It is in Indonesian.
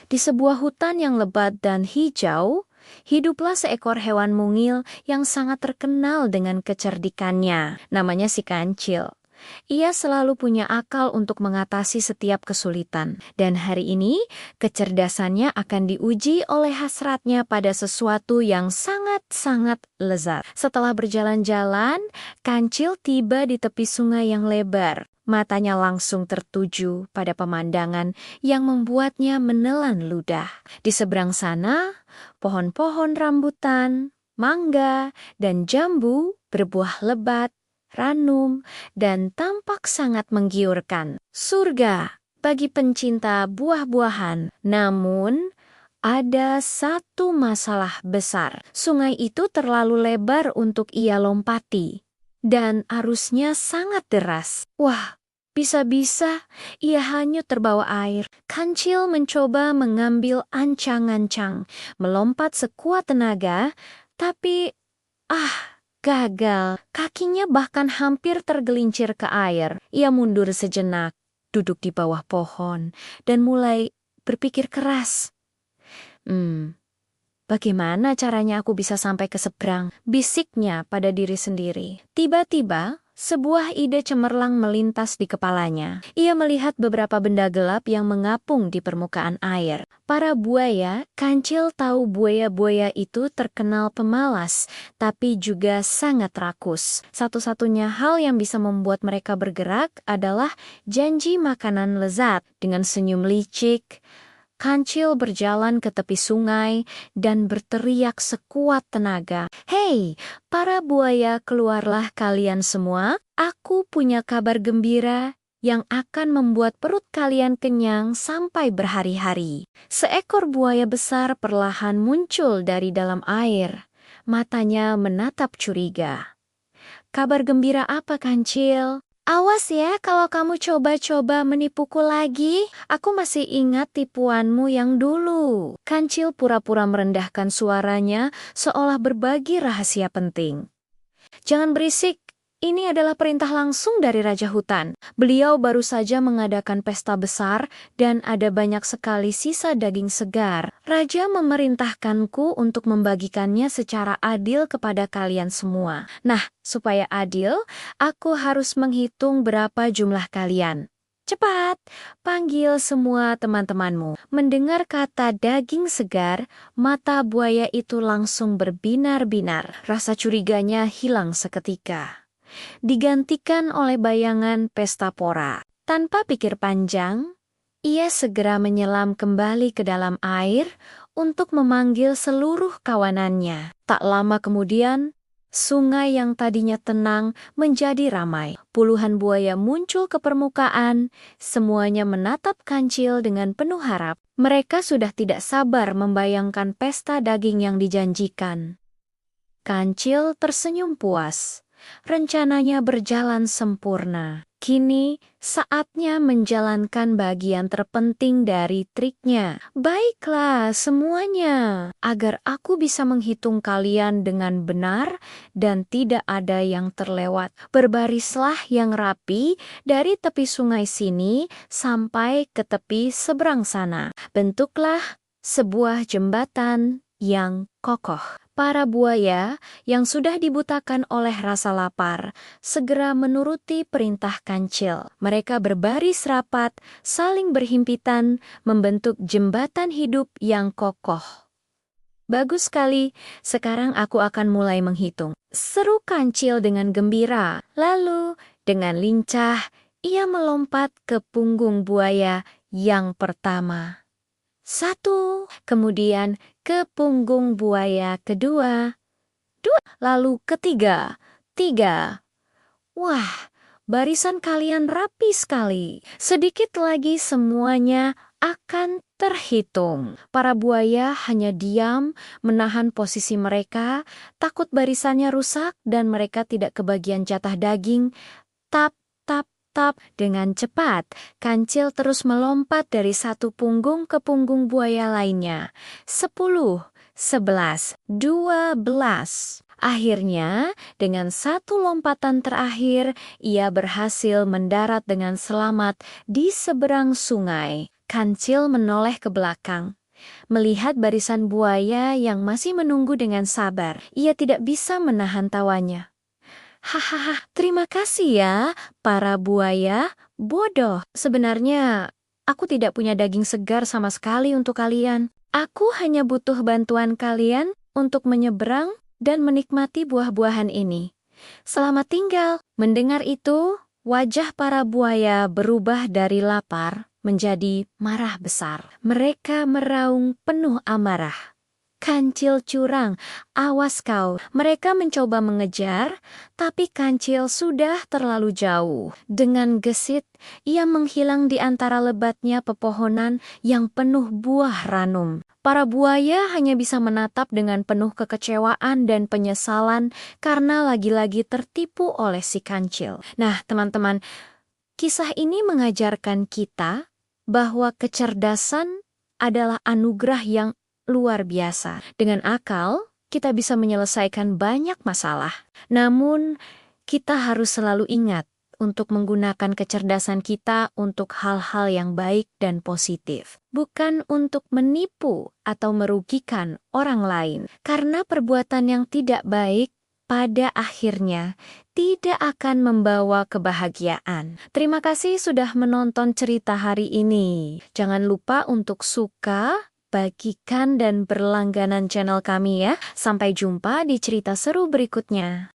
Di sebuah hutan yang lebat dan hijau, hiduplah seekor hewan mungil yang sangat terkenal dengan kecerdikannya. Namanya si kancil. Ia selalu punya akal untuk mengatasi setiap kesulitan. Dan hari ini, kecerdasannya akan diuji oleh hasratnya pada sesuatu yang sangat-sangat lezat. Setelah berjalan-jalan, kancil tiba di tepi sungai yang lebar. Matanya langsung tertuju pada pemandangan yang membuatnya menelan ludah. Di seberang sana, pohon-pohon rambutan, mangga, dan jambu berbuah lebat, ranum, dan tampak sangat menggiurkan. Surga bagi pencinta buah-buahan. Namun, ada satu masalah besar. Sungai itu terlalu lebar untuk ia lompati. Dan arusnya sangat deras. Wah, bisa-bisa ia hanyut terbawa air. Kancil mencoba mengambil ancang-ancang, melompat sekuat tenaga, tapi gagal. Kakinya bahkan hampir tergelincir ke air. Ia mundur sejenak, duduk di bawah pohon, dan mulai berpikir keras. Bagaimana caranya aku bisa sampai ke seberang? Bisiknya pada diri sendiri. Tiba-tiba, sebuah ide cemerlang melintas di kepalanya. Ia melihat beberapa benda gelap yang mengapung di permukaan air. Para buaya, kancil tahu buaya-buaya itu terkenal pemalas, tapi juga sangat rakus. Satu-satunya hal yang bisa membuat mereka bergerak adalah janji makanan lezat. Dengan senyum licik, kancil berjalan ke tepi sungai dan berteriak sekuat tenaga. "Hei, para buaya, keluarlah kalian semua. Aku punya kabar gembira yang akan membuat perut kalian kenyang sampai berhari-hari." Seekor buaya besar perlahan muncul dari dalam air. Matanya menatap curiga. "Kabar gembira apa, kancil?" "Awas ya kalau kamu coba-coba menipuku lagi. Aku masih ingat tipuanmu yang dulu." Kancil pura-pura merendahkan suaranya seolah berbagi rahasia penting. "Jangan berisik. Ini adalah perintah langsung dari Raja Hutan. Beliau baru saja mengadakan pesta besar dan ada banyak sekali sisa daging segar. Raja memerintahkanku untuk membagikannya secara adil kepada kalian semua. Nah, supaya adil, aku harus menghitung berapa jumlah kalian. Cepat, panggil semua teman-temanmu." Mendengar kata daging segar, mata buaya itu langsung berbinar-binar. Rasa curiganya hilang seketika, digantikan oleh bayangan pesta pora. Tanpa pikir panjang, ia segera menyelam kembali ke dalam air untuk memanggil seluruh kawanannya. Tak lama kemudian, sungai yang tadinya tenang menjadi ramai. Puluhan buaya muncul ke permukaan, semuanya menatap kancil dengan penuh harap. Mereka sudah tidak sabar membayangkan pesta daging yang dijanjikan. Kancil tersenyum puas. Rencananya berjalan sempurna. Kini saatnya menjalankan bagian terpenting dari triknya. "Baiklah semuanya, agar aku bisa menghitung kalian dengan benar dan tidak ada yang terlewat. Berbarislah yang rapi dari tepi sungai sini sampai ke tepi seberang sana. Bentuklah sebuah jembatan yang kokoh." Para buaya yang sudah dibutakan oleh rasa lapar segera menuruti perintah kancil. Mereka berbaris rapat, saling berhimpitan, membentuk jembatan hidup yang kokoh. "Bagus sekali, sekarang aku akan mulai menghitung," seru kancil dengan gembira. Lalu, dengan lincah, ia melompat ke punggung buaya yang pertama. 1, kemudian ke punggung buaya kedua, 2, lalu ketiga, 3. Wah, barisan kalian rapi sekali. Sedikit lagi semuanya akan terhitung. Para buaya hanya diam, menahan posisi mereka, takut barisannya rusak dan mereka tidak kebagian jatah daging. Tap, tap, tap. Dengan cepat, kancil terus melompat dari satu punggung ke punggung buaya lainnya. 10, 11, 12. Akhirnya, dengan satu lompatan terakhir, ia berhasil mendarat dengan selamat di seberang sungai. Kancil menoleh ke belakang. Melihat barisan buaya yang masih menunggu dengan sabar, ia tidak bisa menahan tawanya. Hahaha, terima kasih ya, para buaya. Bodoh, sebenarnya aku tidak punya daging segar sama sekali untuk kalian. Aku hanya butuh bantuan kalian untuk menyeberang dan menikmati buah-buahan ini. Selamat tinggal. Mendengar itu, wajah para buaya berubah dari lapar menjadi marah besar. Mereka meraung penuh amarah. Kancil curang, awas kau. Mereka mencoba mengejar, tapi Kancil sudah terlalu jauh. Dengan gesit, ia menghilang di antara lebatnya pepohonan yang penuh buah ranum. Para buaya hanya bisa menatap dengan penuh kekecewaan dan penyesalan karena lagi-lagi tertipu oleh si Kancil. Nah, teman-teman, kisah ini mengajarkan kita bahwa kecerdasan adalah anugerah yang luar biasa. Dengan akal, kita bisa menyelesaikan banyak masalah. Namun, kita harus selalu ingat untuk menggunakan kecerdasan kita untuk hal-hal yang baik dan positif. Bukan untuk menipu atau merugikan orang lain. Karena perbuatan yang tidak baik pada akhirnya tidak akan membawa kebahagiaan. Terima kasih sudah menonton cerita hari ini. Jangan lupa untuk suka, bagikan, dan berlangganan channel kami ya. Sampai jumpa di cerita seru berikutnya.